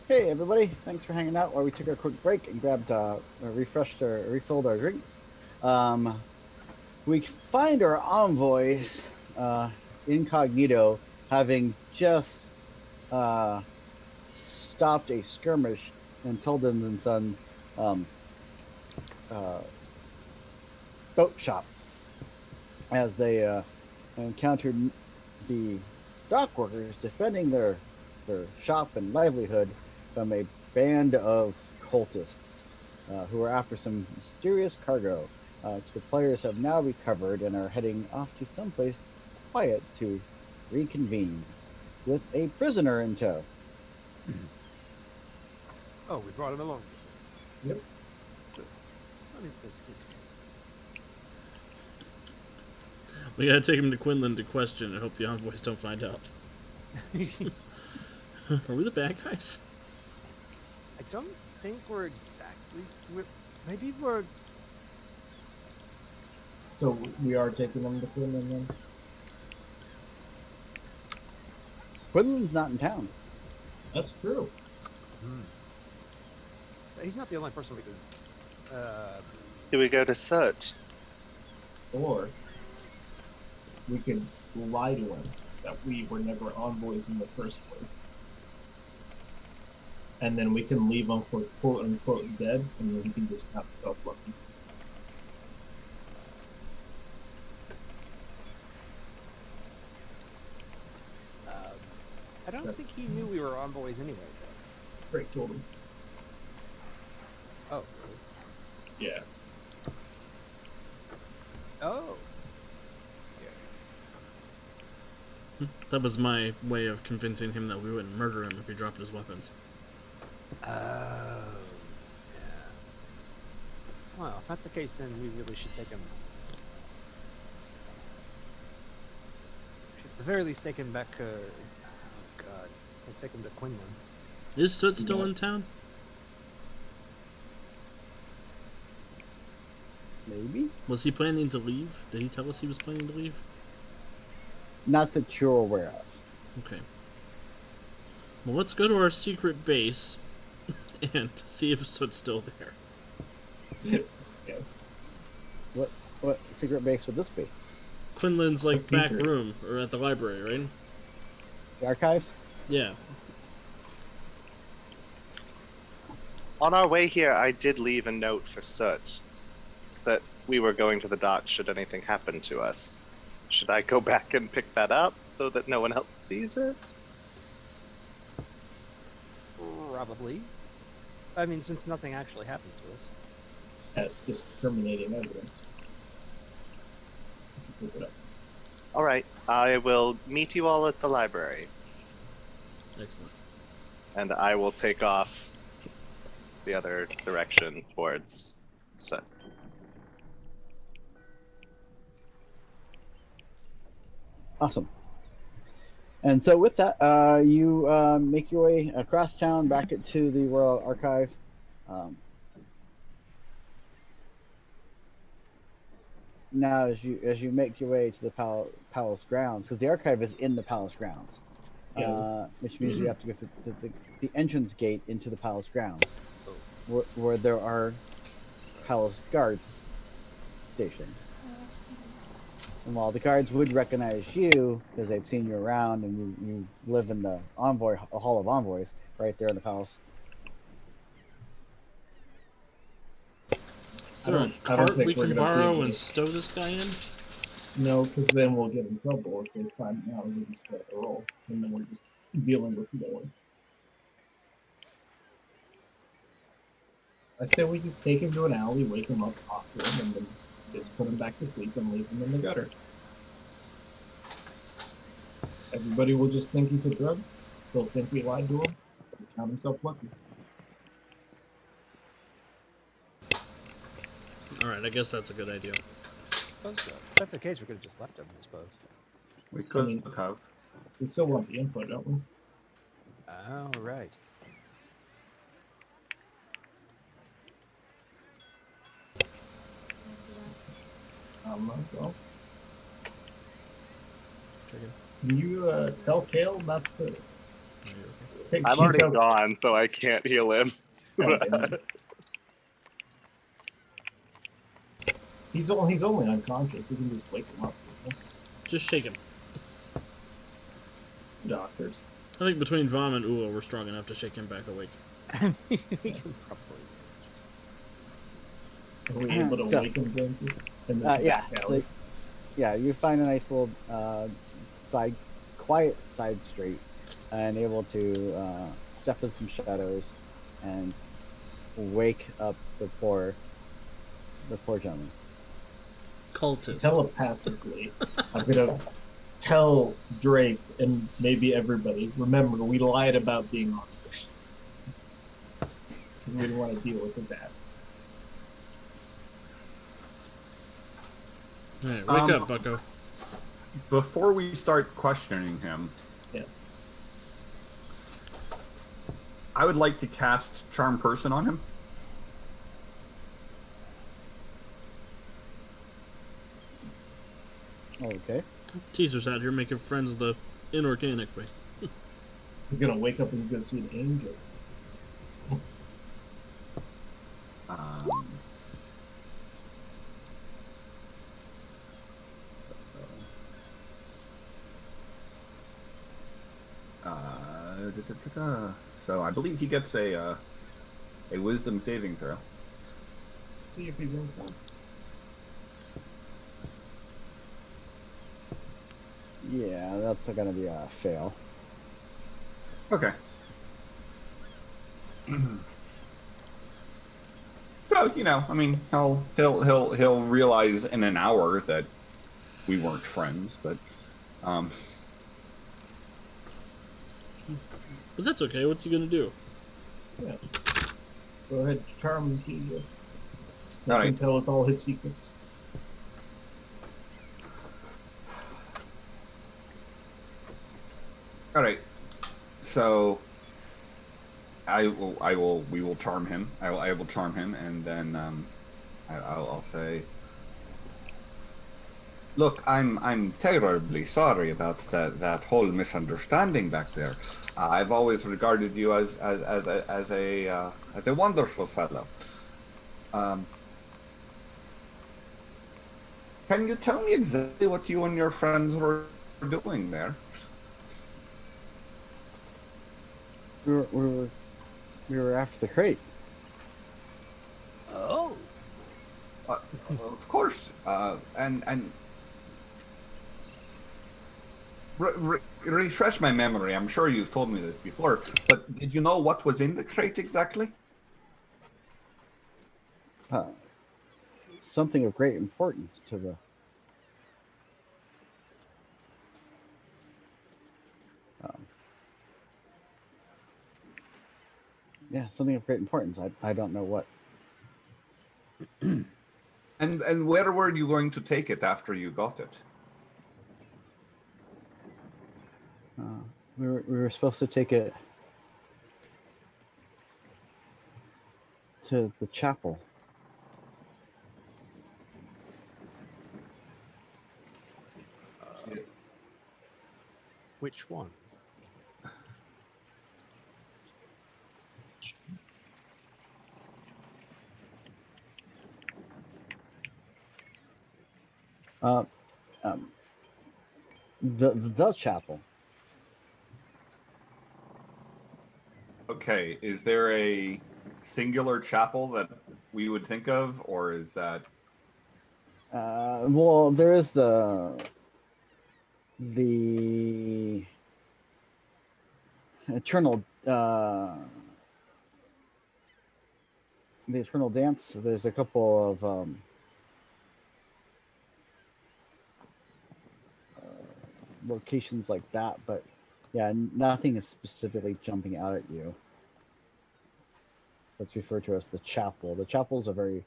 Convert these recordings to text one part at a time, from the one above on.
Hey everybody, thanks for hanging out while we took a quick break and refilled our drinks. Um, we find our envoys uh, incognito having just uh, stopped a skirmish in Tilden and Sons um, uh, boat shop as they encountered the dock workers defending their shop and livelihood from a band of cultists who are after some mysterious cargo, which the players have now recovered and are heading off to someplace quiet to reconvene with a prisoner in tow. Oh, we brought him along. Yep. Let me place this. We gotta take him to Quinlan to question and hope the envoys don't find out. Are we the bad guys? I don't think we're exactly. Maybe we're. So we are taking them to Finland then? Quinlan's not in town. That's true. Hmm. He's not the only person we could. Do we go to search? Or we could lie to him that we were never envoys in the first place. And then we can leave him for quote unquote dead, and then he can just count himself lucky. I don't think he knew we were envoys anyway, though. Drake told him. Oh, really? Yeah. Oh. That was my way of convincing him that we wouldn't murder him if he dropped his weapons. Oh. Yeah. Well, if that's the case, then we really should take him. Should at the very least take him back. Oh God, can't take him to Quinlan. Is Soot still in town? Maybe? Was he planning to leave? Did he tell us he was planning to leave? Not that you're aware of. Okay. Well, let's go to our secret base and see if Soot's still there. Yeah. What secret base would this be? Quinlan's A like back secret. room or at the library, right? The archives? Yeah. On our way here, I did leave a note for Soot that we were going to the dock should anything happen to us. Should I go back and pick that up so that no one else sees it? Probably. I mean, since nothing actually happened to us. That's just terminating evidence. Pick it up. All right, I will meet you all at the library, Excellent. and I will take off the other direction towards Soot. Awesome. And so with that, you make your way across town back to the Royal Archive. Um, now, as you make your way to the palace grounds, because the archive is in the palace grounds, Yes. which means you have to go to the entrance gate into the palace grounds, where there are palace guards stationed. And while the guards would recognize you because they've seen you around and you live in the hall of envoys right there in the palace. Is I there a don't cart think we we're can gonna be borrow able and to- stow this guy in? No, because then we'll get in trouble if they find out we just got the roll, and then we're just dealing with no one. I say we just take him to an alley, wake him up, talk to him, and then just put him back to sleep and leave him in the gutter. Everybody will just think he's a drug. They'll think we lied to him. He'll count himself lucky. Alright, I guess that's a good idea. Suppose so. If that's the case, we could have just left him, I suppose. We could mean- have. We still want the info, don't we? Oh, right. Well, Chicken. can you tell Kale not to Are you okay? I'm already gone, so I can't heal him. He's only unconscious. We can just wake him up. Just shake him. Doctors. I think between Vom and Uo, we're strong enough to shake him back awake. We can probably manage. Are we able to So- wake him, James? In this Yeah. back So, alley? yeah, you find a nice little quiet side street, and able to step in some shadows, and wake up the poor gentleman. Cultist. Telepathically, I'm gonna tell Drake and maybe everybody. Remember, we lied about being on this. We didn't want to deal with that. All right, wake up, Bucko. Before we start questioning him, Yeah. I would like to cast Charm Person on him. Okay. Teaser's out here making friends the inorganic way. He's gonna wake up and he's gonna see an angel. Um, So I believe he gets a Wisdom saving throw. See if he's in front. Yeah, that's gonna be a fail. Okay. So I mean, he'll realize in an hour that we weren't friends, but But that's okay. What's he gonna do? Yeah. Go ahead, charm him, TJ. All Let him right. tell us all his secrets. All right. So we will charm him. I will charm him, and then I'll say, look, I'm terribly sorry about that whole misunderstanding back there. I've always regarded you as a wonderful fellow. Can you tell me exactly what you and your friends were doing there? We were after the crate. Oh. Of course, and refresh my memory. I'm sure you've told me this before, but did you know what was in the crate exactly? Something of great importance to the. Yeah, something of great importance. I don't know what. And where were you going to take it after you got it? We were supposed to take it to the chapel. Which one? The chapel. Okay, is there a singular chapel that we would think of, or is that? Well, there is the eternal the eternal dance. There's a couple of locations like that, but yeah, nothing is specifically jumping out at you. That's referred to as the chapel. The chapel is a very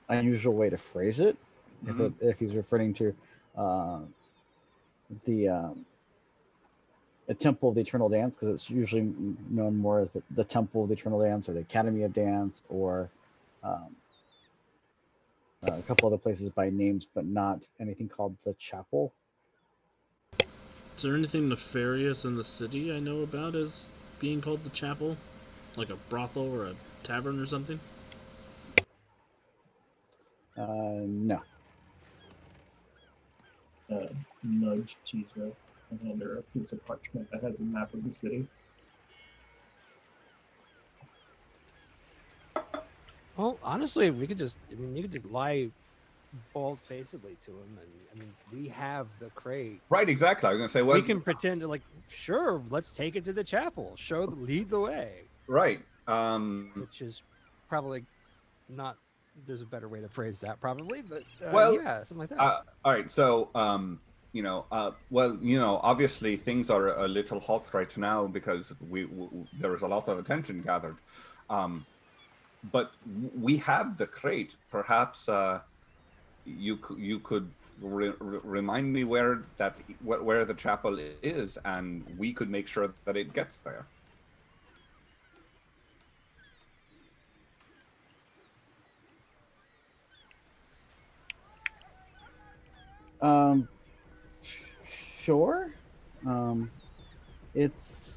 unusual way to phrase it. Mhm. If he's referring to the Temple of the Eternal Dance, because it's usually known more as the Temple of the Eternal Dance or the Academy of Dance, or a couple other places by names, but not anything called the chapel. Is there anything nefarious in the city I know about as being called the chapel? Like a brothel or a tavern or something? No. Nudge Tizo and hand her a piece of parchment that has a map of the city. Well, honestly, we could just, I mean, you could just lie bald facedly to him. And I mean, we have the crate. Right, exactly. I was going to say, We well, can pretend to, like, sure, let's take it to the chapel, lead the way, right. which is probably not, there's a better way to phrase that, probably, but Well, yeah, something like that. all right. So, obviously things are a little hot right now because there is a lot of attention gathered. But we have the crate. Perhaps you could remind me where the chapel is, and we could make sure that it gets there. Um, sure. Um, it's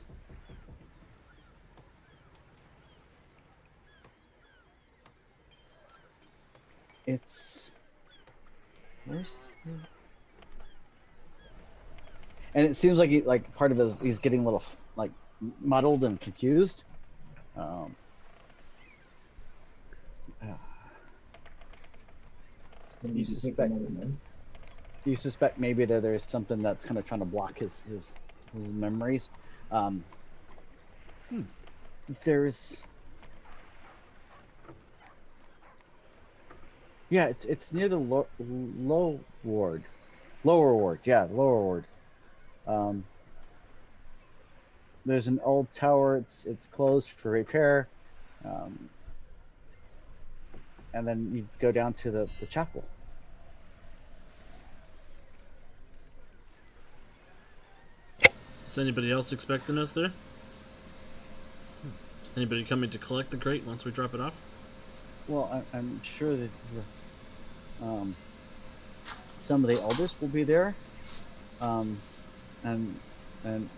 it's where's and it seems like part of his he's getting a little like muddled and confused. Um, uh, We you need to take suspect another night. you suspect maybe that there's something that's kind of trying to block his memories. Um, there's yeah, it's near the lower ward. Yeah, the lower ward. Um, there's an old tower. It's closed for repair. Um, and then you go down to the chapel. Is anybody else expecting us there? Anybody coming to collect the crate once we drop it off? Well, I'm sure that some of the elders will be there, um, and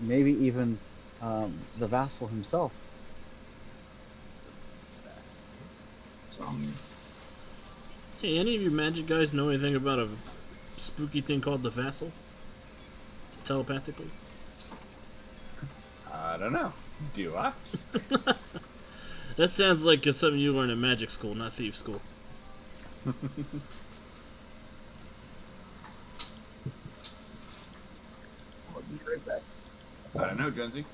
maybe even the vassal himself. Zombies. Hey, any of you magic guys know anything about a spooky thing called the vassal? Telepathically? I don't know. Do I? That sounds like something you learn in magic school, not thief school. I'll be right back. I don't know, Jonesy.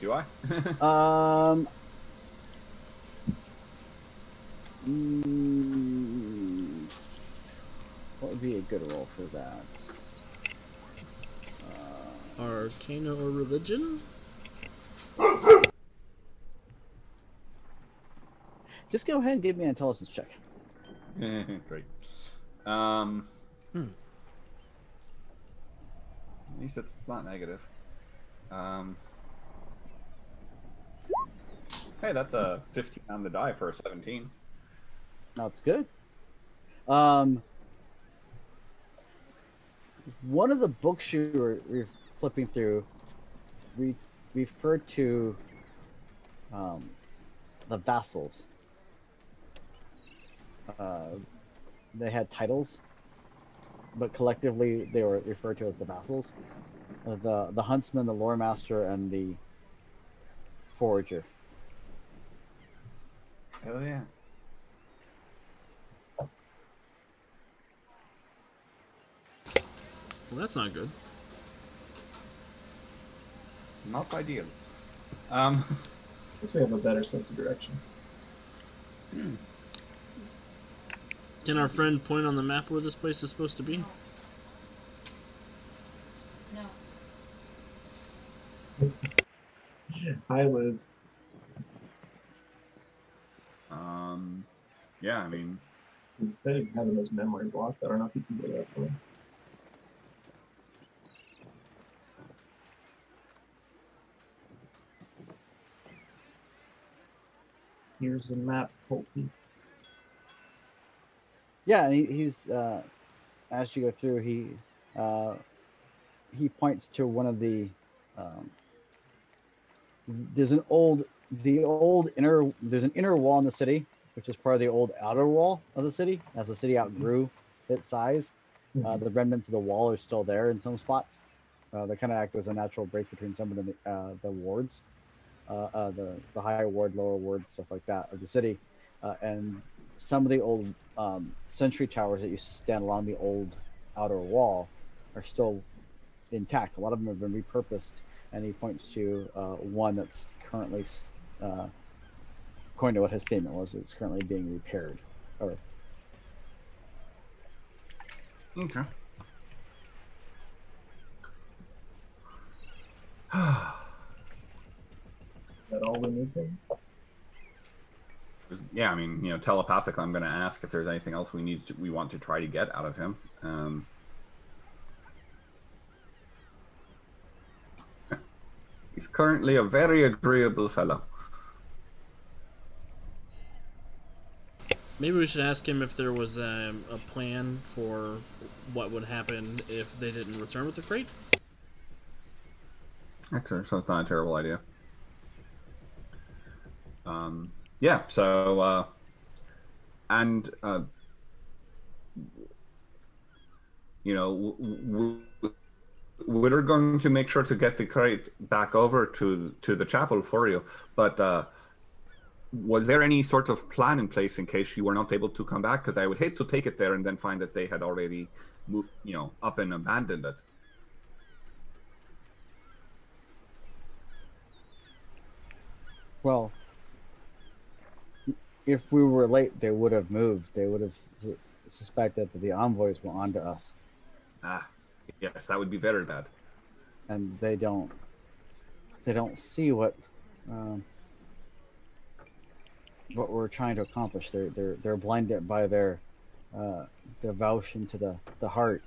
Do I? Mm, what would be a good roll for that? Arcana or religion? Just go ahead and give me an intelligence check. Great. At least it's not negative. Hey, that's a 15 on the die for a 17. That's good. One of the books you were flipping through referred to the vassals. They had titles, but collectively they were referred to as the vassals. The huntsman, the lore master, and the forager. Hell yeah. Well, that's not good. Not ideal. Guess we have a better sense of direction. Can our friend point on the map where this place is supposed to be? No. Hi, Liz. Yeah, I mean, Instead of having this memory block, I don't know if you can do that for me. Here's a map, Colty. Yeah, and he's as you go through, he points to one of the. Um, there's an old there's an inner wall in the city, which is part of the old outer wall of the city. As the city outgrew its size, the remnants of the wall are still there in some spots. They kind of act as a natural break between some of the wards, the higher ward, lower ward, stuff like that of the city, and some of the old sentry towers that used to stand along the old outer wall are still intact. A lot of them have been repurposed, and he points to one that's currently, uh, according to what his statement was, it's currently being repaired. Or Okay. That all we need then? Yeah, I mean, telepathically, I'm going to ask if there's anything else we want to try to get out of him. He's currently a very agreeable fellow. Maybe we should ask him if there was a plan for what would happen if they didn't return with the crate. Excellent. So it's not a terrible idea. Yeah. So, and we're going to make sure to get the crate back over to the chapel for you. But was there any sort of plan in place in case you were not able to come back? Because I would hate to take it there and then find that they had already moved, up and abandoned it. well, if we were late, they would have moved. They would have suspected that the envoys were onto us, Ah, yes, that would be very bad. and they don't see what we're trying to accomplish. They're blinded by their devotion to the heart.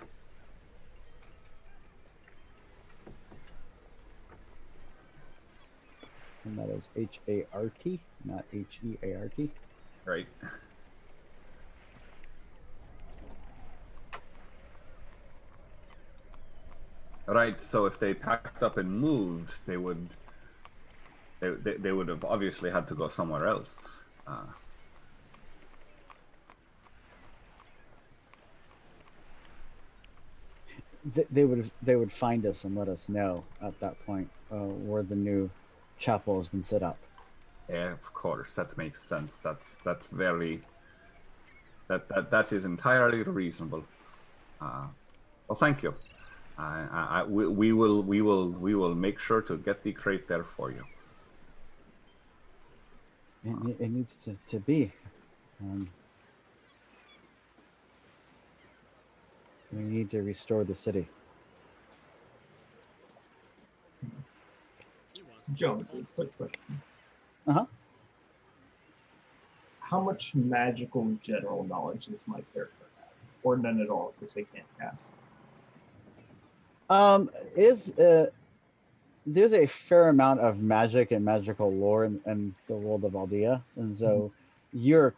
And that is HART, not HEART. Right. Right. So if they packed up and moved, they would have obviously had to go somewhere else. They would find us and let us know at that point where the new chapel has been set up. Yeah, of course, that makes sense. That's very that is entirely reasonable. Well, thank you. We will make sure to get the crate there for you. It needs to be. We need to restore the city. Geometry, quick question. Uh-huh. How much magical general knowledge does my character have? Or none at all, because they can't cast. There's a fair amount of magic and magical lore in the world of Aldea, and so you're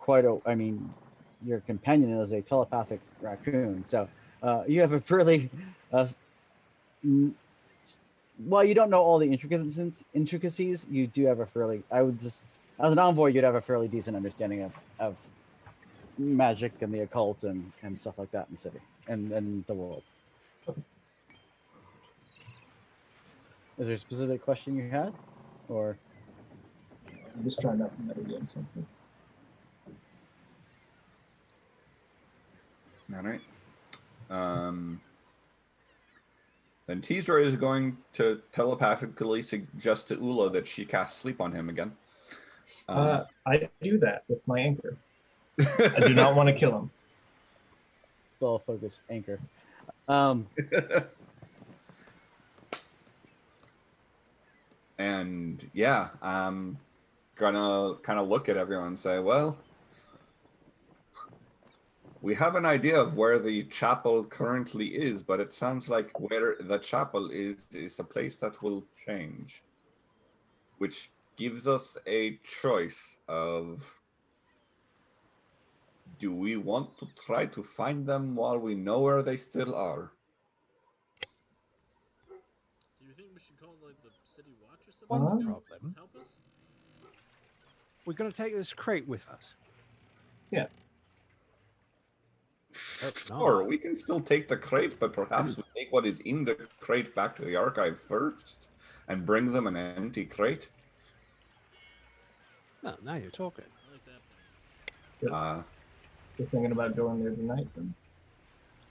your companion is a telepathic raccoon, so you have a fairly well, you don't know all the intricacies. You do have a fairly, I would just, as an envoy, you'd have a fairly decent understanding of magic and the occult and stuff like that in the city and the world. Is there a specific question you had, or? I'm just trying not to metagame something. All right. Then Teasra is going to telepathically suggest to Ula that she cast sleep on him again. I do that with my anchor. I do not want to kill him. Spell focus anchor. And yeah, I'm gonna kind of look at everyone and say, well, we have an idea of where the chapel currently is, but it sounds like where the chapel is a place that will change, which gives us a choice of, do we want to try to find them while we know where they still are? One Huh? problem. Help us? We're going to take this crate with us. Yeah. Hope Sure, not. we can still take the crate, but perhaps we take what is in the crate back to the archive first and bring them an empty crate. Well, now you're talking. I like that plan. Uh, You're thinking about going there tonight, then?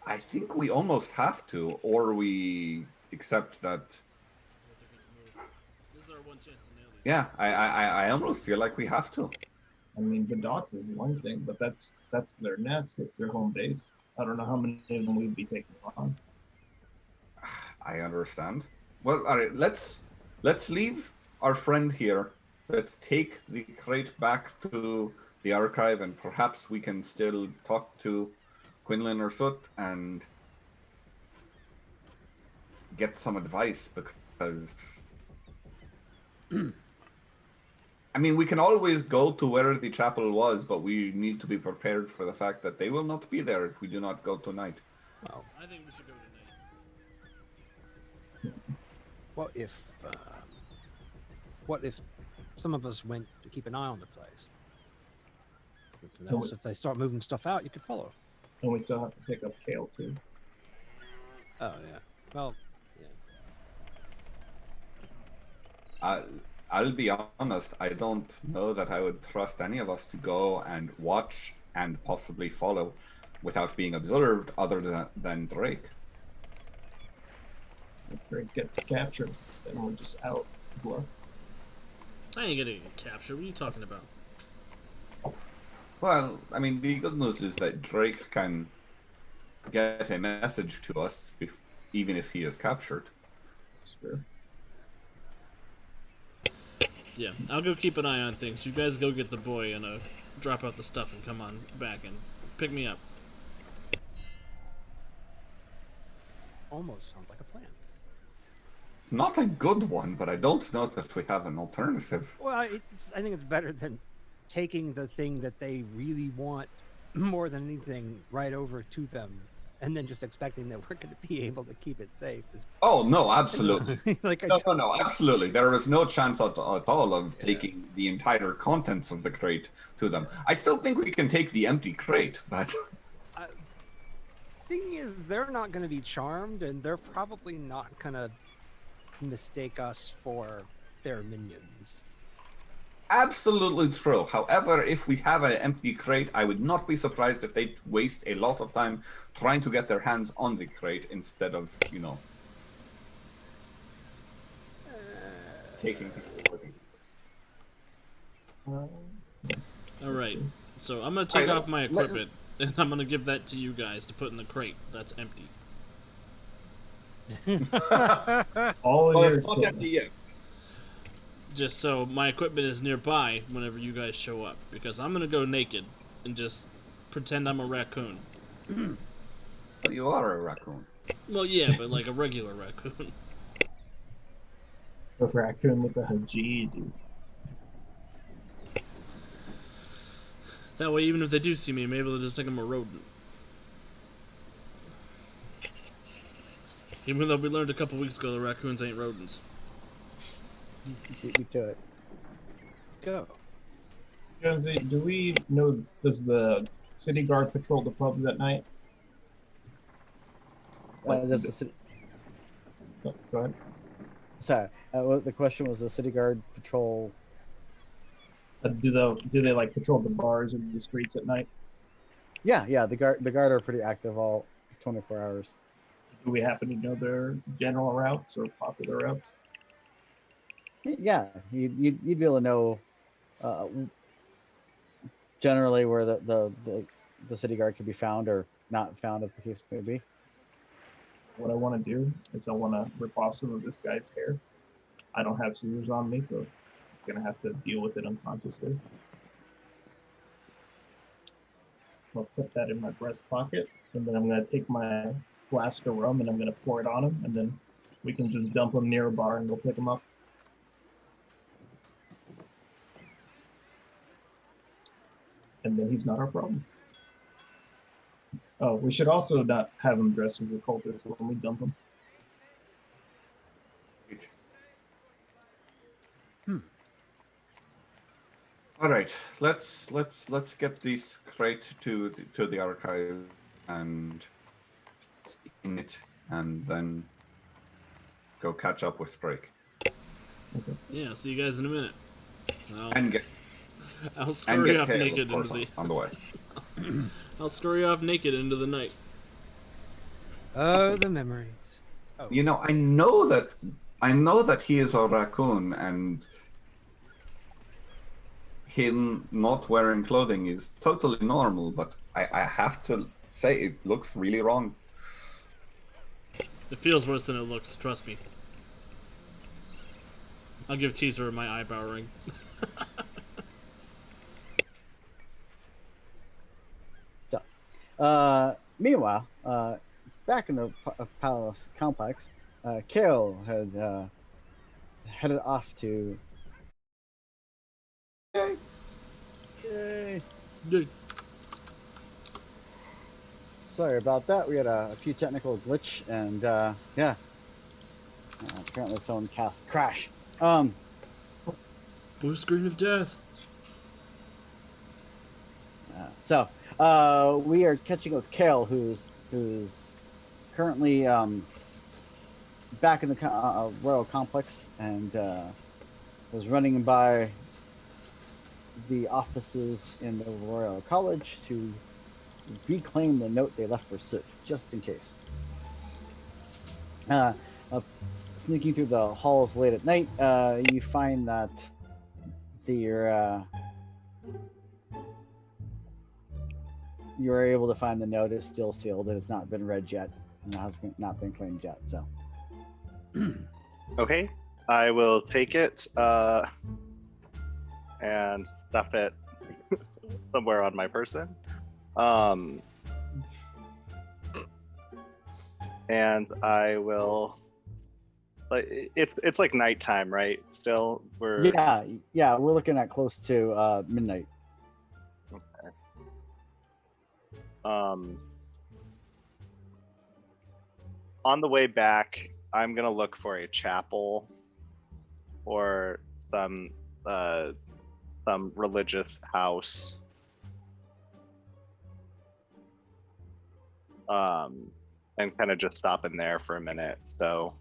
I think we almost have to, or we accept that. What they're gonna move. This is our one chance to nail these. Yeah, guys. I almost feel like we have to. I mean, the docks is one thing, but that's their nest. It's their home base. I don't know how many of them we'd be taking on. I understand. Well, all right, let's leave our friend here. Let's take the crate back to the archive, and perhaps we can still talk to Quinlan or Soot and get some advice, because I mean, we can always go to where the chapel was, but we need to be prepared for the fact that they will not be there if we do not go tonight. Well, I think we should go tonight. what if some of us went to keep an eye on the place? If they start moving stuff out, you could follow. And we still have to pick up Kale too. Oh yeah. Well, I'll be honest, I don't know that I would trust any of us to go and watch and possibly follow without being observed, other than Drake. If Drake gets captured, then we're just out. Bluff. I ain't gonna get captured. What are you talking about? Well, I mean, the good news is that Drake can get a message to us even if he is captured. That's fair. Yeah, I'll go keep an eye on things. You guys go get the boy and drop out the stuff and come on back and pick me up. almost sounds like a plan. It's not a good one, but I don't know that we have an alternative. Well, I think it's better than taking the thing that they really want more than anything right over to them, and then just expecting that we're going to be able to keep it safe. Oh, no, absolutely. Like No, absolutely. There is no chance at all of taking the entire contents of the crate to them. I still think we can take the empty crate, but... Thing is, they're not going to be charmed, and they're probably not going to mistake us for their minions. Absolutely true. However, if we have an empty crate, I would not be surprised if they waste a lot of time trying to get their hands on the crate instead of, taking the All right, so I'm gonna take off my equipment, and I'm gonna give that to you guys to put in the crate that's empty. All of Well, your it's not empty yet. Just so my equipment is nearby whenever you guys show up, because I'm gonna go naked and just pretend I'm a raccoon. But you are a raccoon. Well, yeah, but like a regular raccoon. The raccoon with the Haji, dude. That way, even if they do see me, maybe they'll just think I'm a rodent. Even though we learned a couple weeks ago the raccoons ain't rodents. Beat me to it. Go. Jonesy, do we know, does the city guard patrol the pubs at night? Oh, go ahead. Sorry, the question was the city guard patrol. Do they like patrol the bars and the streets at night? Yeah. The guard are pretty active all 24 hours. Do we happen to know their general routes or popular routes? Yeah, you'd be able to know generally where the city guard can be found or not found, as the case may be. What I want to do is I want to rip off some of this guy's hair. I don't have scissors on me, so just gonna have to deal with it unconsciously. I'll put that in my breast pocket, and then I'm gonna take my flask of rum and I'm gonna pour it on him, and then we can just dump him near a bar and go pick him up. And then he's not our problem. Oh, we should also not have him dressed as a cultist when we dump him. All right, let's get this crate to the archive and in it, and then go catch up with Drake Yeah, see you guys in a minute. and get I'll scurry off Kale, of naked course, into the. on the way. I'll scurry off naked into the night. Oh, the memories. Oh, You know, I know that he is a raccoon, and him not wearing clothing is totally normal, but I have to say it looks really wrong. It feels worse than it looks. Trust me. I'll give Teaser my eyebrow ring. Meanwhile, back in the palace complex, Kale had headed off to. Yay! Yay! Dude, Sorry about that. We had a few technical glitch, and yeah, apparently someone cast crash. blue screen of death. So we are catching up with Kale, who's currently back in the royal complex, and was running by the offices in the royal college to reclaim the note they left for Soot, just in case. Sneaking through the halls late at night, you find that you are able to find the note is still sealed. It has not been read yet, and it has not been claimed yet. So, Okay, I will take it and stuff it somewhere on my person. And I will. Like it's like nighttime, right? Still, we're yeah, we're looking at close to midnight. okay. On the way back, I'm gonna look for a chapel or some religious house. And kind of just stop in there for a minute. So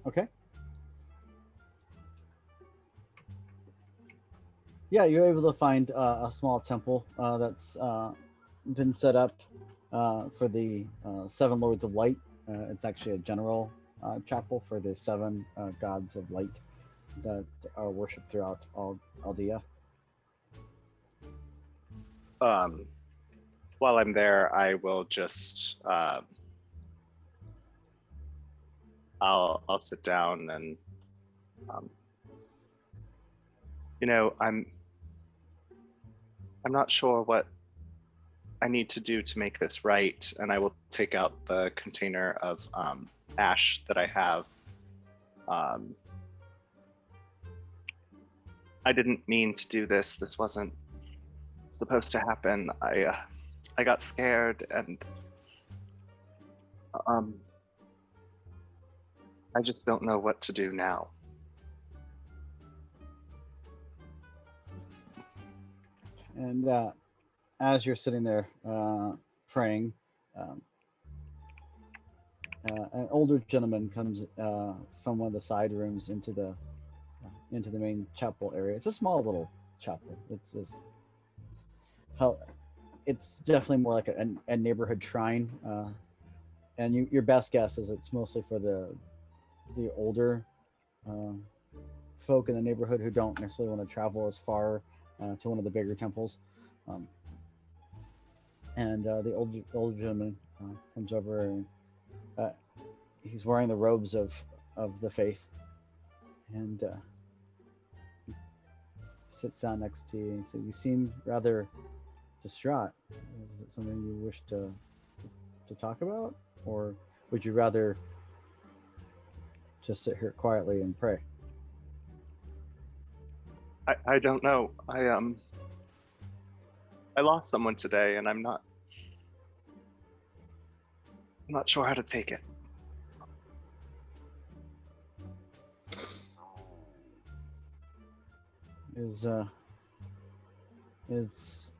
Okay. Yeah, you're able to find a small temple that's been set up for the seven lords of light. It's actually a general chapel for the seven gods of light that are worshipped throughout Aldea. while I'm there, I will just I'll sit down and I'm not sure what I need to do to make this right, and I will take out the container of ash that I have. I didn't mean to do this. This wasn't supposed to happen. I got scared, and I just don't know what to do now. And as you're sitting there praying, an older gentleman comes from one of the side rooms into the main chapel area. It's a small little chapel. It's definitely more like a neighborhood shrine. And your best guess is it's mostly for the older folk in the neighborhood who don't necessarily want to travel as far to one of the bigger temples. And the older gentleman comes over, and he's wearing the robes of the faith, and sits down next to you and says, "You seem rather distraught. Is it something you wish to talk about, or would you rather just sit here quietly and pray?" I don't know. I lost someone today, and I'm not sure how to take it. is is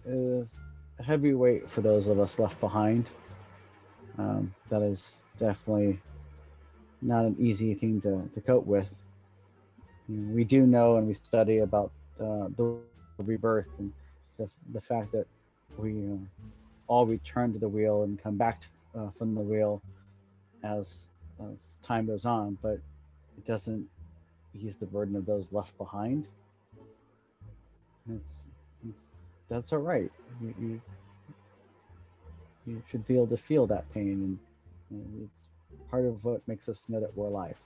is a heavy weight for those of us left behind. That is definitely not an easy thing to cope with. We do know and we study about the rebirth and the fact that we all return to the wheel and come back from the wheel as time goes on, but it doesn't ease the burden of those left behind. It's that's all right. You should be able to feel that pain, and it's part of what makes us know that we're alive.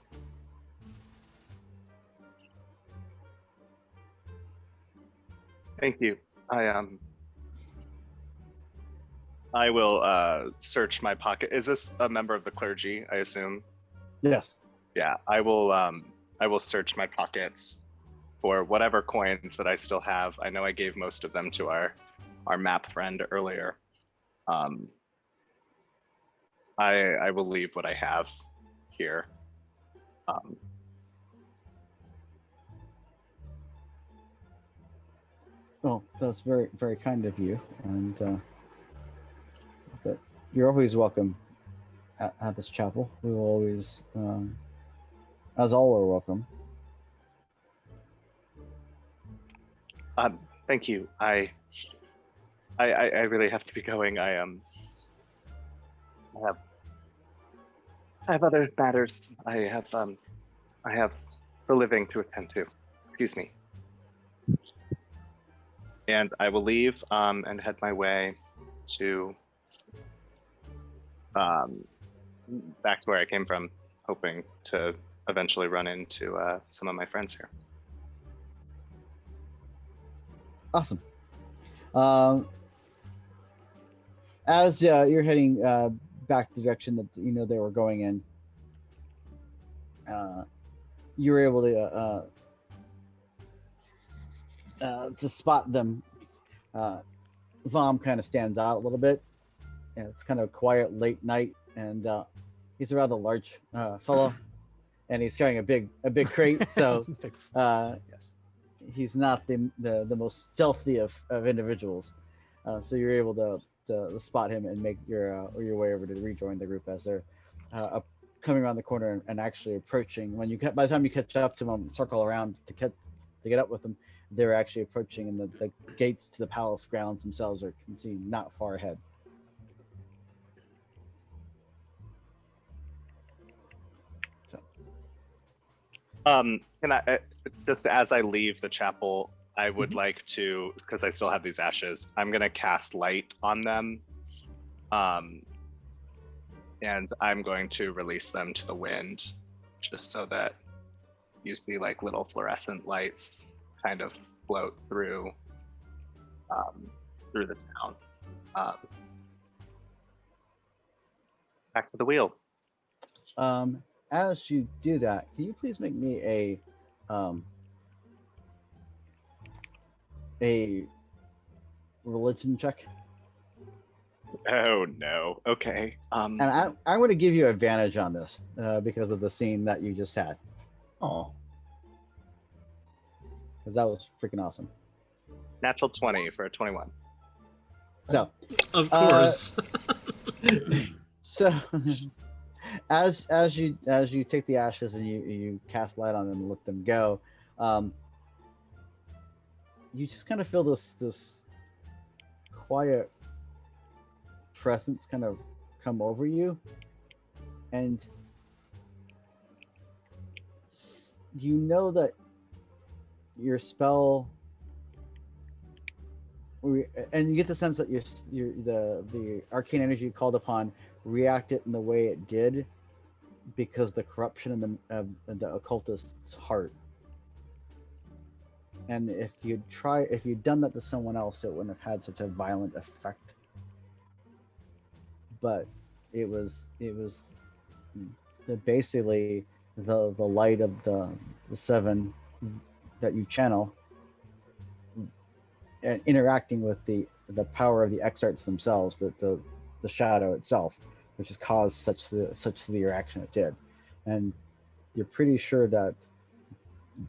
Thank you. I will search my pocket. Is this a member of the clergy? I assume. Yes. Yeah, I will search my pockets for whatever coins that I still have. I know I gave most of them to our map friend earlier. I will leave what I have here. Well, that's very very kind of you, and but you're always welcome at this chapel. We will always, as all are welcome. Thank you. I really have to be going. I have other matters. I have the living to attend to. Excuse me. And I will leave and head my way to back to where I came from, hoping to eventually run into some of my friends here. Awesome. As you're heading back the direction that you know they were going in, you were able to spot them. Vom kind of stands out a little bit. And it's kind of quiet late night, and he's a rather large fellow, and he's carrying a big crate. So Yes. he's not the most stealthy of individuals. So you're able to spot him and make your way over to rejoin the group as they're coming around the corner and actually approaching. When you get by the time you catch up to them, circle around to get up with them, they're actually approaching, and the gates to the palace grounds themselves are seen not far ahead. Can I just as I leave the chapel, I would like to, because I still have these ashes, I'm gonna cast light on them, and I'm going to release them to the wind, just so that you see like little fluorescent lights kind of float through the town. Back to the wheel. As you do that, can you please make me a religion check? Oh no. Okay. And I'm going to give you advantage on this because of the scene that you just had, Oh, because that was freaking awesome. Natural 20 for a 21. So, Of course. so as you take the ashes and you cast light on them and let them go, you just kind of feel this quiet presence kind of come over you, and you know that your spell, and you get the sense that the arcane energy you called upon reacted in the way it did because the corruption in the occultist's heart. And if you'd done that to someone else, it wouldn't have had such a violent effect. But it was basically the light of the seven that you channel and interacting with the power of the exarchs themselves, the shadow itself, which has caused such the reaction it did. And you're pretty sure that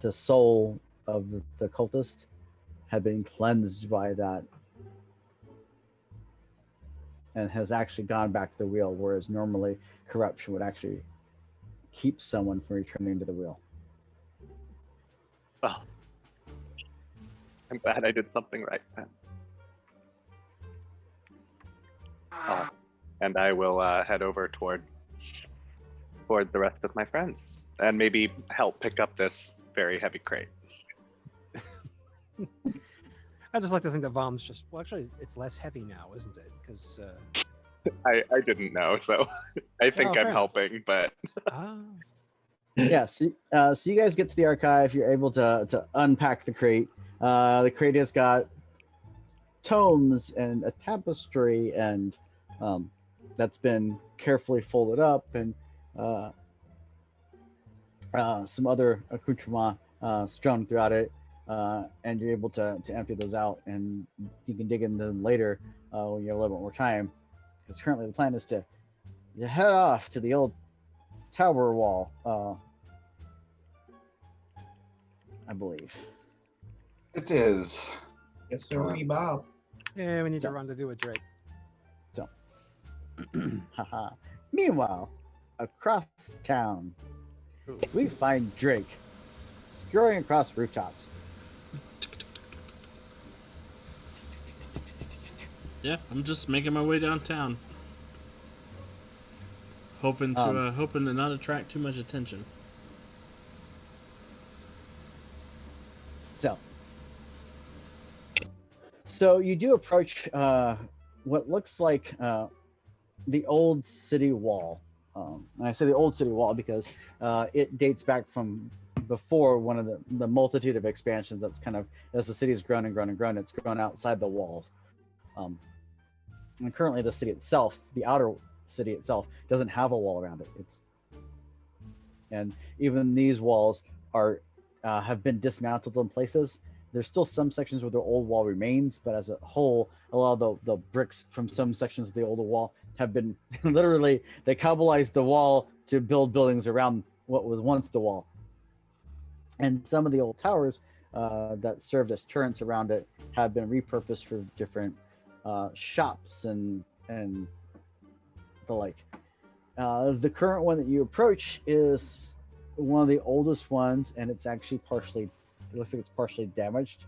the soul of the cultist had been cleansed by that and has actually gone back to the wheel, whereas normally corruption would actually keep someone from returning to the wheel. Oh, I'm glad I did something right then. And I will head over toward the rest of my friends and maybe help pick up this very heavy crate. I just like to think that Vom's just, well, actually, it's less heavy now, isn't it? Because, I didn't know, so I think fair I'm enough. helping, but Yeah, so you guys get to the archive. You're able to unpack the crate. The crate has got tomes and a tapestry, and that's been carefully folded up, and some other accoutrements strewn throughout it. And you're able to empty those out, and you can dig into them later when you have a little bit more time. Because currently the plan is to head off to the old tower wall, I believe. It is. Yes, sir, Bob. yeah, we need to So- rendezvous with Drake. Haha. Meanwhile, across town, we find Drake scurrying across rooftops. Yeah, I'm just making my way downtown, hoping to not attract too much attention. So you do approach what looks like the old city wall. And I say the old city wall because it dates back from before one of the multitude of expansions that's kind of, as the city's grown and grown and grown, it's grown outside the walls. And currently the city itself, the outer city itself, doesn't have a wall around it. And even these walls are have been dismantled in places. There's still some sections where the old wall remains, but as a whole, a lot of the bricks from some sections of the older wall have been literally, they cobbleized the wall to build buildings around what was once the wall. And some of the old towers that served as turrets around it have been repurposed for different shops and the like. The current one that you approach is one of the oldest ones, and it's actually partially, it looks like it's partially damaged,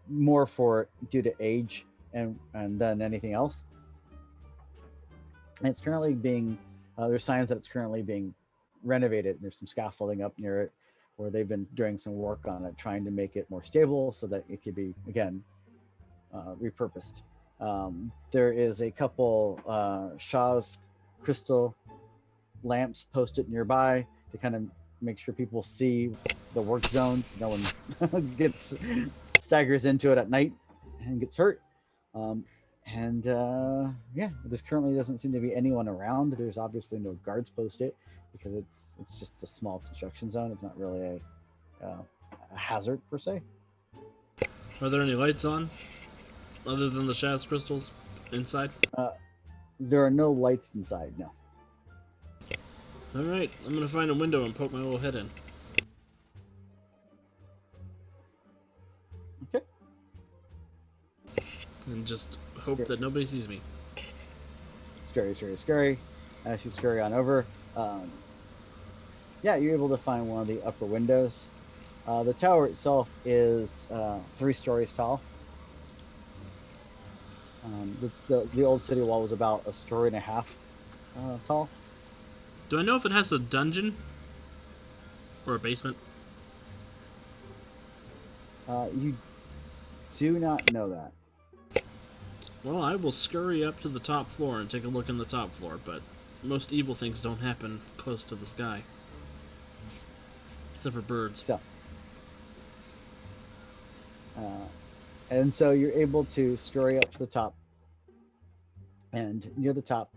more for due to age and than anything else. And it's currently being, there's signs that it's currently being renovated. There's some scaffolding up near it where they've been doing some work on it, trying to make it more stable so that it could be, again, repurposed. There is a couple Shaw's crystal lamps posted nearby to kind of make sure people see the work zone so no one staggers into it at night and gets hurt. Yeah, there's currently doesn't seem to be anyone around. There's obviously no guards posted because it's just a small construction zone. It's not really a hazard per se. Are there any lights on, other than the Shaz crystals inside? There are no lights inside. No. All right, I'm gonna find a window and poke my little head in. Okay. And just hope that nobody sees me. Scurry. As you scurry on over, yeah, you're able to find one of the upper windows. The tower itself is 3 stories tall. The old city wall was about 1.5 stories tall. Do I know if it has a dungeon or a basement? You do not know that. Well, I will scurry up to the top floor and take a look in the top floor, but most evil things don't happen close to the sky. Except for birds. So, and so you're able to scurry up to the top. And near the top,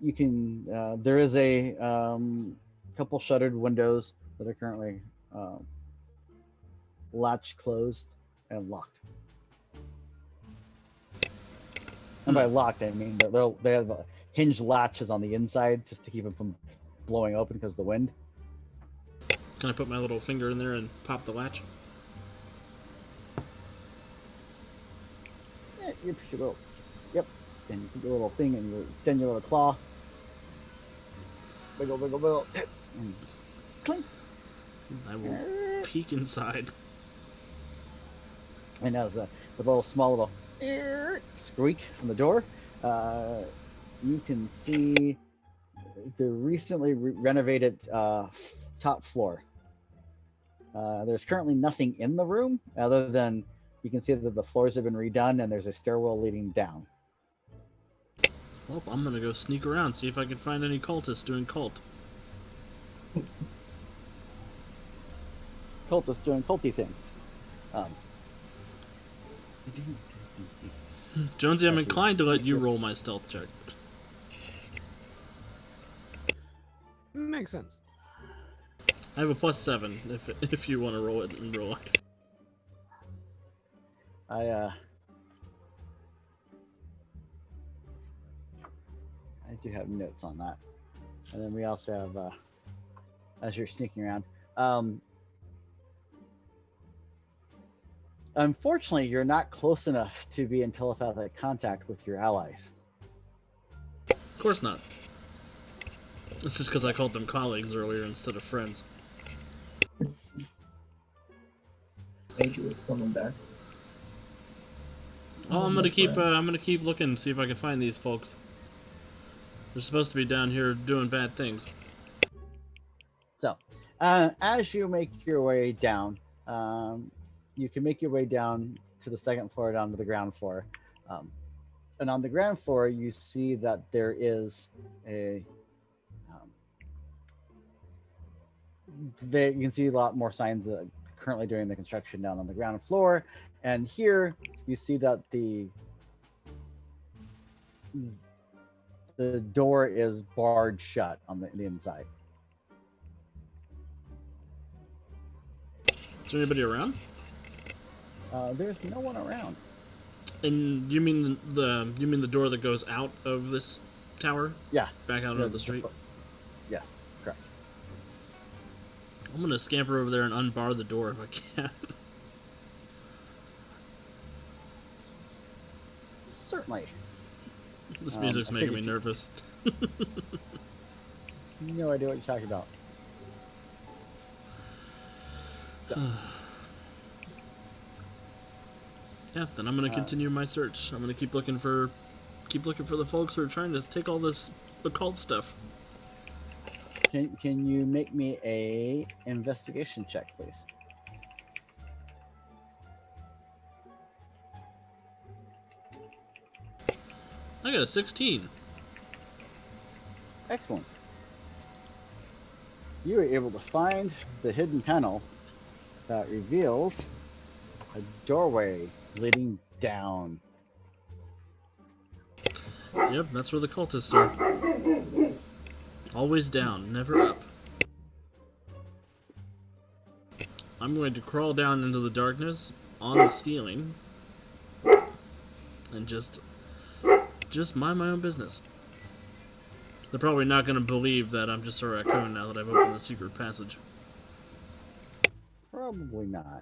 you can, there is a couple shuttered windows that are currently latched closed and locked. And by locked, I mean they have hinged latches on the inside just to keep them from blowing open because of the wind. Can I put my little finger in there and pop the latch? Yeah, you push your little, yep, and you put your little thing and you extend your little claw. Wiggle, wiggle, wiggle, and clink. I will peek inside. And as the little small little squeak from the door, you can see the recently renovated top floor. There's currently nothing in the room other than you can see that the floors have been redone and there's a stairwell leading down. Well, I'm gonna go sneak around, see if I can find any cultists doing cult. Cultists doing culty things. Jonesy, I'm Actually, inclined to let you secret- roll my stealth check. Makes sense. I have a +7 if you want to roll it in real life. I do have notes on that. And then we also have, as you're sneaking around, unfortunately, you're not close enough to be in telepathic contact with your allies. Of course not. This is because I called them colleagues earlier instead of friends. Thank you. It's coming back. Oh, I'm my gonna keep looking, see if I can find these folks. They're supposed to be down here doing bad things. So, as you make your way down, you can make your way down to the second floor, down to the ground floor. And on the ground floor, you see that there is a. You can see a lot more signs that currently doing the construction down on the ground floor. And here you see that the door is barred shut on the inside. Is there anybody around? There's no one around. And you mean the door that goes out of this tower? Yeah. Back out onto the street? Yes, correct. I'm gonna scamper over there and unbar the door if I can. Certainly. This music's I making figured me you- nervous. No idea what you're talking about. Yeah, then I'm gonna continue my search. I'm gonna keep looking for the folks who are trying to take all this occult stuff. Can you make me a investigation check, please? I got a 16. Excellent. You were able to find the hidden panel that reveals a doorway leading down. Yep, that's where the cultists are. Always down, never up. I'm going to crawl down into the darkness on the ceiling and just mind my own business. They're probably not going to believe that I'm just a raccoon now that I've opened the secret passage. Probably not.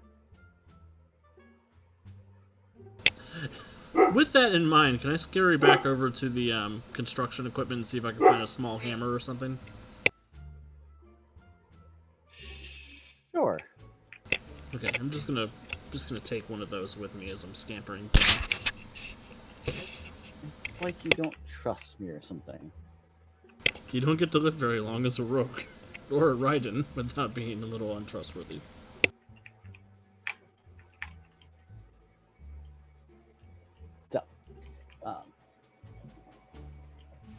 With that in mind, can I scurry back over to the construction equipment and see if I can find a small hammer or something? Sure. Okay, I'm just gonna take one of those with me as I'm scampering down. It's like you don't trust me or something. You don't get to live very long as a rogue or a Raiden without being a little untrustworthy.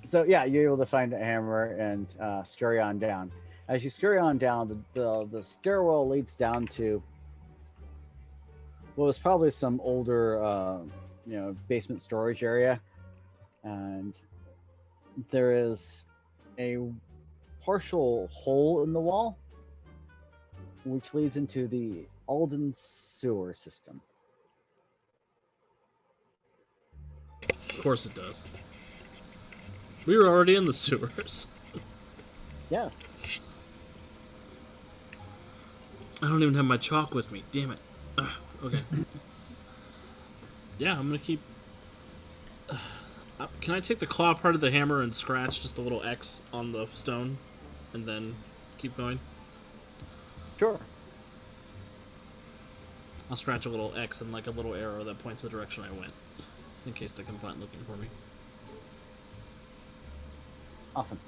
So yeah, you're able to find a hammer and scurry on down. As you scurry on down, the stairwell leads down to what was probably some older, basement storage area, and there is a partial hole in the wall, which leads into the Alden sewer system. Of course it does. We were already in the sewers. Yes. I don't even have my chalk with me. Damn it. Ugh, okay. Yeah, I'm gonna keep. Can I take the claw part of the hammer and scratch just a little X on the stone, and then keep going? Sure. I'll scratch a little X and like a little arrow that points the direction I went, in case they come find looking for me. Awesome.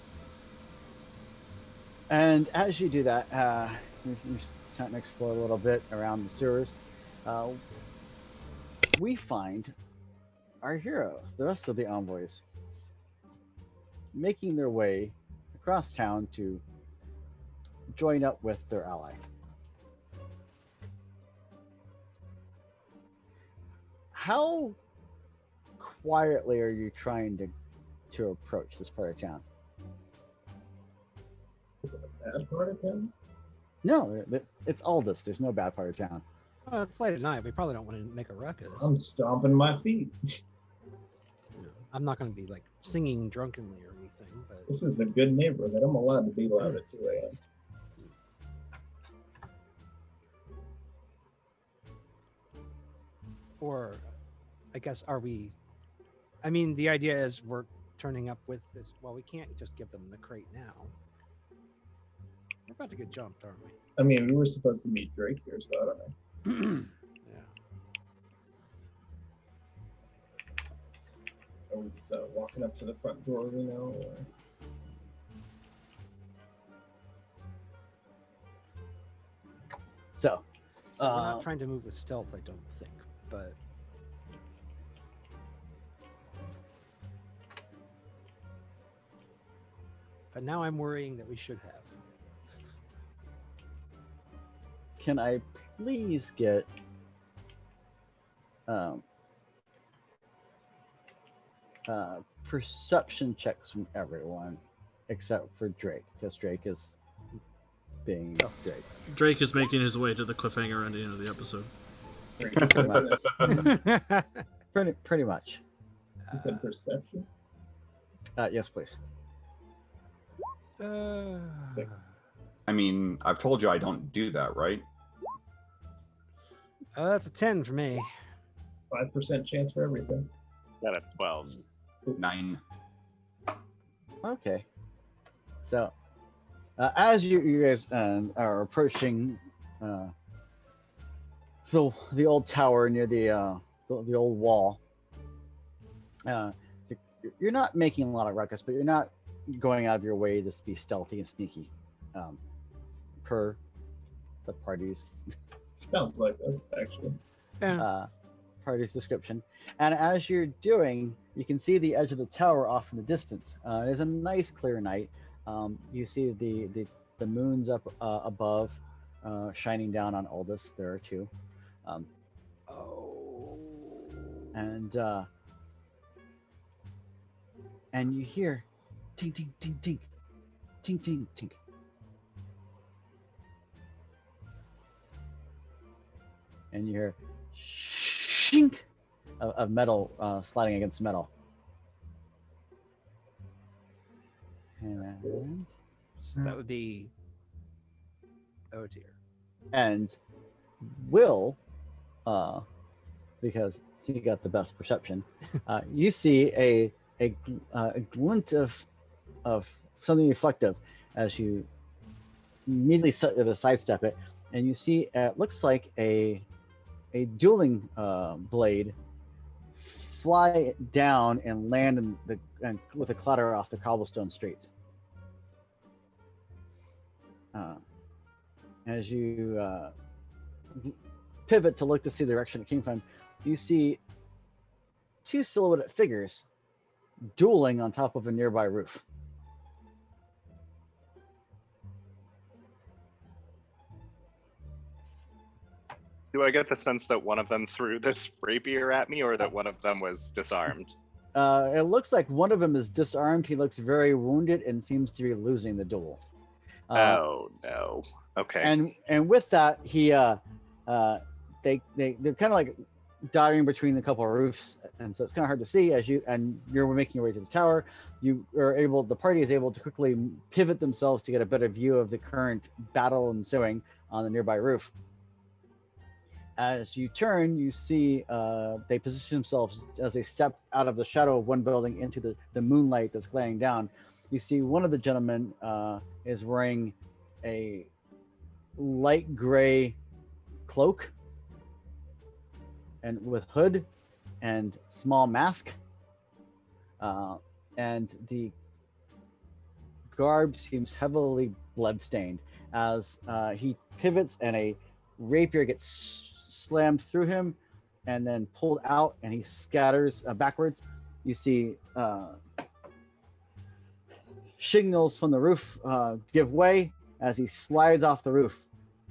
And as you do that, you're trying to explore a little bit around the sewers. We find our heroes, the rest of the envoys, making their way across town to join up with their ally. How quietly are you trying to approach this part of town? Is it a bad part of town? No, it's Aldous. There's no bad part of town. Oh, it's late at night. We probably don't want to make a ruckus. I'm stomping my feet. You know, I'm not going to be like singing drunkenly or anything, but This is a good neighborhood. I'm allowed to be loud at 2 a.m. or I guess are we? I mean, the idea is we're turning up with this. Well, we can't just give them the crate now. We're about to get jumped, aren't we? I mean, we were supposed to meet Drake here, so I don't know. Yeah. Are we just walking up to the front door, you know? Or... So, So we're not trying to move with stealth, I don't think, but now I'm worrying that we should have. can I please get perception checks from everyone except for Drake, because Drake is being Yes. Drake. Drake is making his way to the cliffhanger ending of the episode. Pretty much. You said perception? Yes, please. 6. I mean, I've told you I don't do that, right? That's a 10 for me. 5% chance for everything. Got a 12. 9. Okay. So, as you guys are approaching the old tower near the old wall, you're not making a lot of ruckus, but you're not going out of your way to be stealthy and sneaky, per the party's Sounds like us, actually. party's description. And as you're doing, you can see the edge of the tower off in the distance. It is a nice clear night. You see the moon's up above, shining down on Aldous. There are two. And you hear ting ting ting ting ting ting ting. And you hear shink of metal sliding against metal. And So that would be. Oh dear. and Will, because he got the best perception, you see a glint of something reflective as you immediately sidestep it, and you see it looks like a dueling blade fly down and land in with a clatter off the cobblestone streets. As you pivot to look to see the direction it came from, you see two silhouetted figures dueling on top of a nearby roof. Do I get the sense that one of them threw this rapier at me, or that one of them was disarmed? It looks like one of them is disarmed. He looks very wounded and seems to be losing the duel. Oh no. Okay. And with that, he they're kind of like dotting between a couple of roofs, and so it's kind of hard to see as you're making your way to the tower. The party is able to quickly pivot themselves to get a better view of the current battle ensuing on the nearby roof. As you turn, you see they position themselves as they step out of the shadow of one building into the moonlight that's glaring down. You see one of the gentlemen is wearing a light gray cloak and with hood and small mask, and the garb seems heavily bloodstained as he pivots and a rapier gets slammed through him and then pulled out, and he scatters backwards. You see shingles from the roof give way as he slides off the roof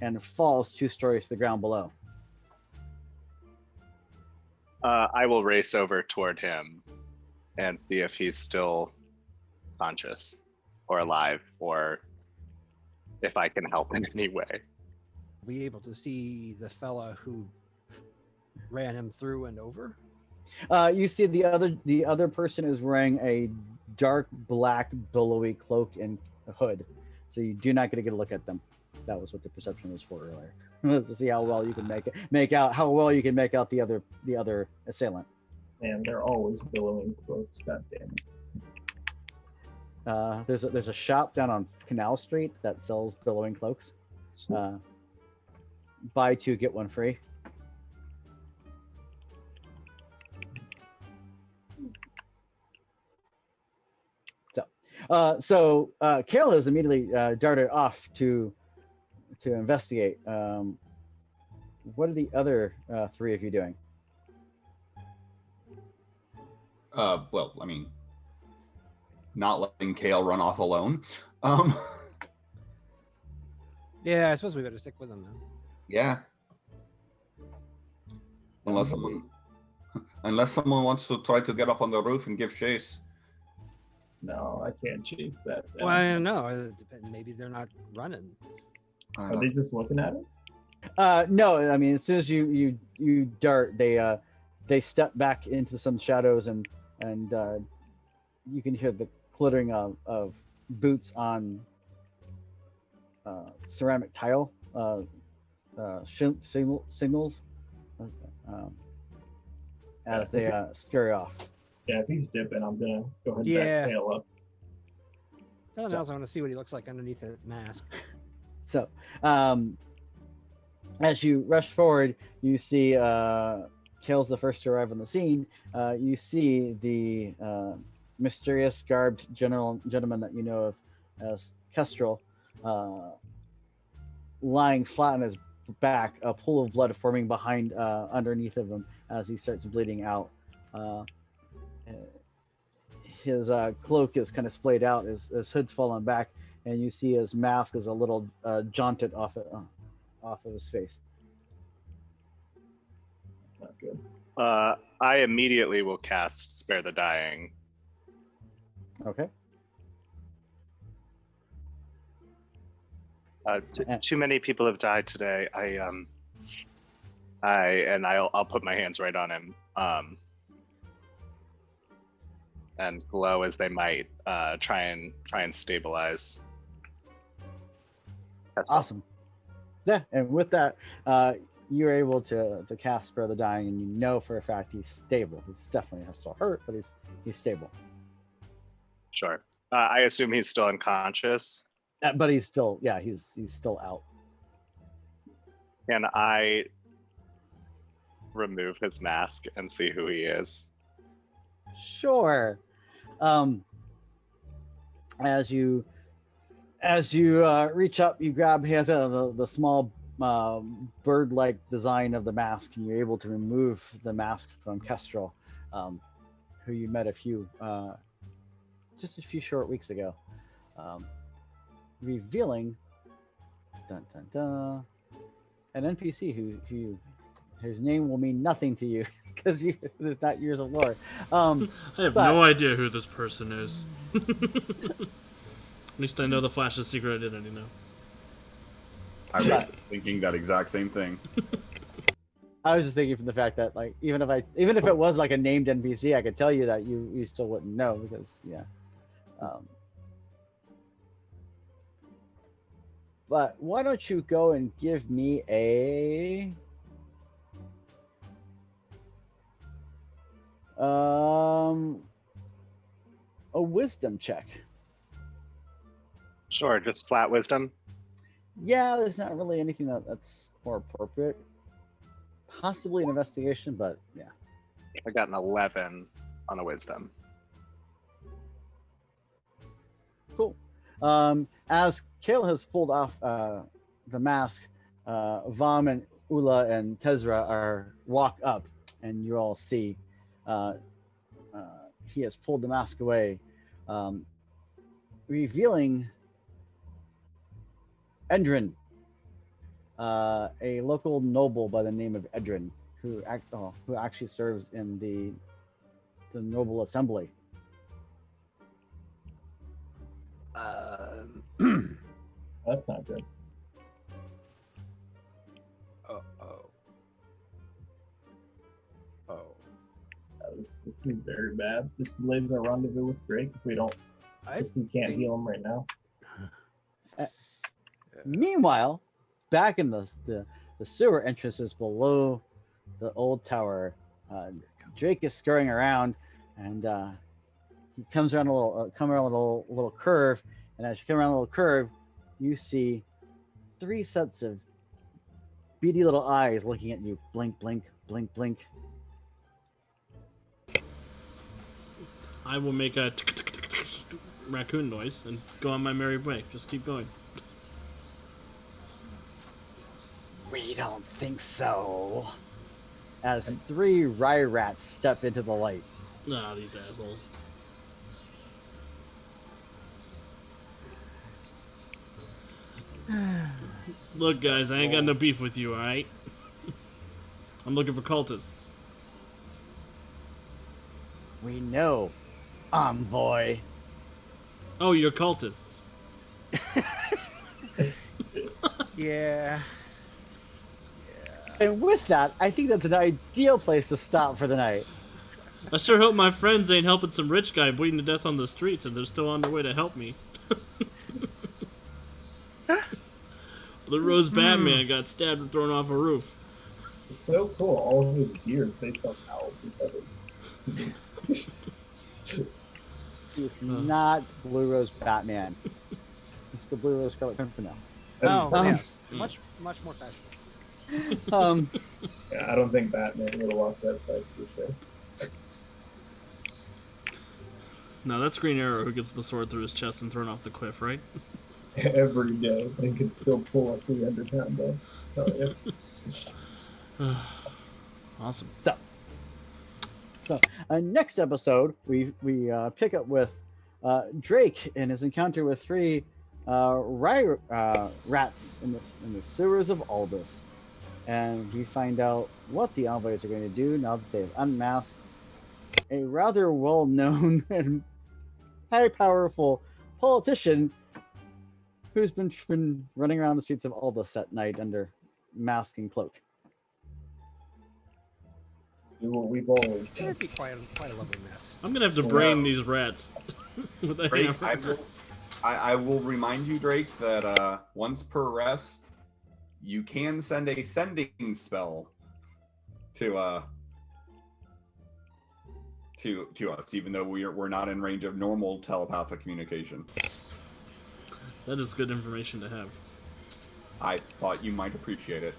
and falls 2 stories to the ground below. I will race over toward him and see if he's still conscious or alive, or if I can help in any way. Be able to see the fella who ran him through and over. You see the other person is wearing a dark black billowy cloak and hood, so you do not get to get a look at them. That was what the perception was for earlier. Was to see how well you can make out the other assailant. Man, they're always billowing cloaks. God damn it. There's a shop down on Canal Street that sells billowing cloaks. Buy 2 get 1 free. So Kale has immediately darted off to investigate. What are the other 3 of you doing? Well, I mean, not letting Kale run off alone. Yeah, I suppose we better stick with him then. Yeah. Unless someone wants to try to get up on the roof and give chase. No, I can't chase that down. Well, I don't know. Maybe they're not running. Are they just looking at us? No, I mean, as soon as you dart, they step back into some shadows, and you can hear the clittering of boots on ceramic tile signals as they scurry off. Yeah, if he's dipping, I'm gonna go ahead and backtail up. Nothing else. I want to see what he looks like underneath that mask. So, as you rush forward, you see Kale's the first to arrive on the scene. You see the mysterious garbed gentleman that you know of as Kestrel lying flat on his back, a pool of blood forming behind underneath of him as he starts bleeding out. His cloak is kind of splayed out, his hood's fallen back, and you see his mask is a little jaunted off of his face. Not good. I immediately will cast Spare the Dying. Okay. Too many people have died today. I'll put my hands right on him. And glow as they might, try and stabilize. Awesome. Yeah, and with that, you're able to cast Spare the Dying, and you know for a fact he's stable. He's definitely still hurt, but he's stable. Sure. I assume he's still unconscious. But he's still out. Can I remove his mask and see who he is? Sure. As you reach up, you grab the small bird-like design of the mask, and you're able to remove the mask from Kestrel, who you met just a few short weeks ago, revealing an NPC whose name will mean nothing to you because there's not years of lore. I have no idea who this person is. At least I know the Flash's secret identity now. I was thinking that exact same thing. I was just thinking from the fact that like even if it was like a named NPC, I could tell you that you still wouldn't know because yeah. Um, but why don't you go and give me a wisdom check. Sure, just flat wisdom. Yeah, there's not really anything that's more appropriate. Possibly an investigation, but yeah. I got an 11 on a wisdom. Cool. As Kale has pulled off the mask, Vam and Ula and Tezra are walk up, and you all see he has pulled the mask away, revealing Edrin, a local noble by the name of Edrin, who actually serves in the noble assembly. That's not good. This is very bad. This delays our rendezvous with Drake if we can't heal him right now. Meanwhile, back in the sewer entrances below the old tower, Drake is scurrying around, and he comes around a little curve, and as you come around the little curve, you see 3 sets of beady little eyes looking at you. Blink, blink, blink, blink. I will make a raccoon noise and go on my merry way. Just keep going. We don't think so. As 3 rye rats step into the light. Ah, these assholes. Look, guys, I ain't got no beef with you, alright? I'm looking for cultists. We know, envoy. Oh, you're cultists. Yeah. And with that, I think that's an ideal place to stop for the night. I sure hope my friends ain't helping some rich guy bleeding to death on the streets and they're still on their way to help me. Blue Rose Batman got stabbed and thrown off a roof. It's so cool. All of his gear is based on owls and feathers. He's not Blue Rose Batman. It's the Blue Rose Scarlet Pimpernel. Yes. Much more fashionable. Yeah, I don't think Batman would have walked that fight for sure. No, that's Green Arrow who gets the sword through his chest and thrown off the cliff, right? Every day, and can still pull a 300-pound bow. Oh, yeah. Awesome. So next episode, we pick up with Drake and his encounter with 3 rye rats in the sewers of Aldous, and we find out what the envoys are going to do now that they've unmasked a rather well-known and high powerful politician who's been running around the streets of Aldous at night under mask and cloak. We've always It would be quite a lovely mess. I'm gonna have to brain these rats with a Drake, hammer. I will remind you, Drake, that once per rest, you can send a sending spell to us, even though we're not in range of normal telepathic communication. That is good information to have. I thought you might appreciate it.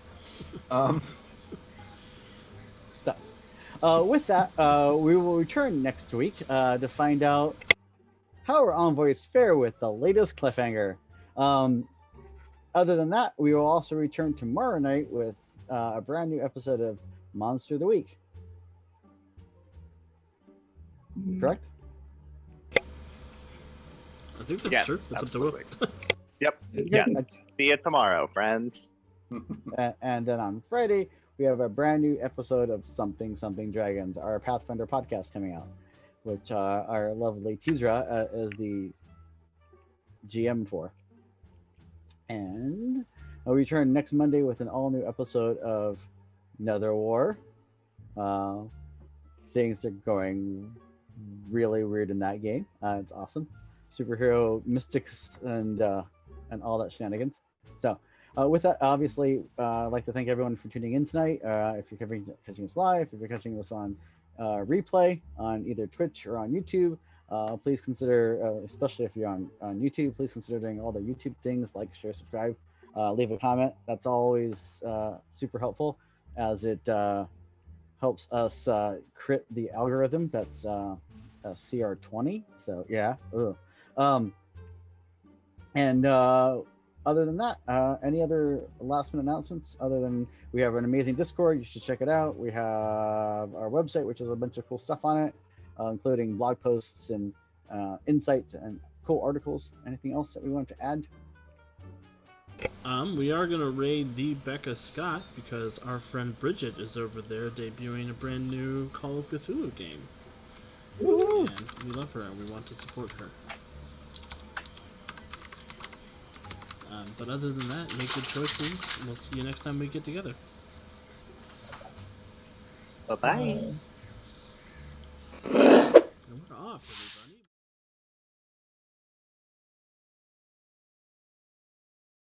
With that, we will return next week to find out how our envoys fare with the latest cliffhanger. Other than that, we will also return tomorrow night with a brand new episode of Monster of the Week. Correct? I think that's Yes, true. That's absolutely. up to Will. Yep. Yeah. See you tomorrow, friends. And then on Friday, we have a brand new episode of Something Dragons, our Pathfinder podcast coming out, which our lovely Tezra is the GM for. And we'll return next Monday with an all-new episode of Nether War. Uh, Things are going really weird in that game. It's awesome. Superhero mystics and all that shenanigans. So with that, obviously, I'd like to thank everyone for tuning in tonight. If you're catching us live, if you're catching this on replay on either Twitch or on YouTube, please consider, especially if you're on YouTube, please consider doing all the YouTube things like share, subscribe, leave a comment. That's always super helpful as it helps us crit the algorithm that's CR20. So yeah. Ugh. Um, and other than that, any other last minute announcements? Other than we have an amazing Discord, you should check it out. We have our website, which has a bunch of cool stuff on it, including blog posts and insights and cool articles. Anything else that we want to add? We are gonna raid the Becca Scott because our friend Bridget is over there debuting a brand new Call of Cthulhu game. Woo! And we love her and we want to support her. But other than that, make good choices. We'll see you next time we get together. Bye bye. And we're off.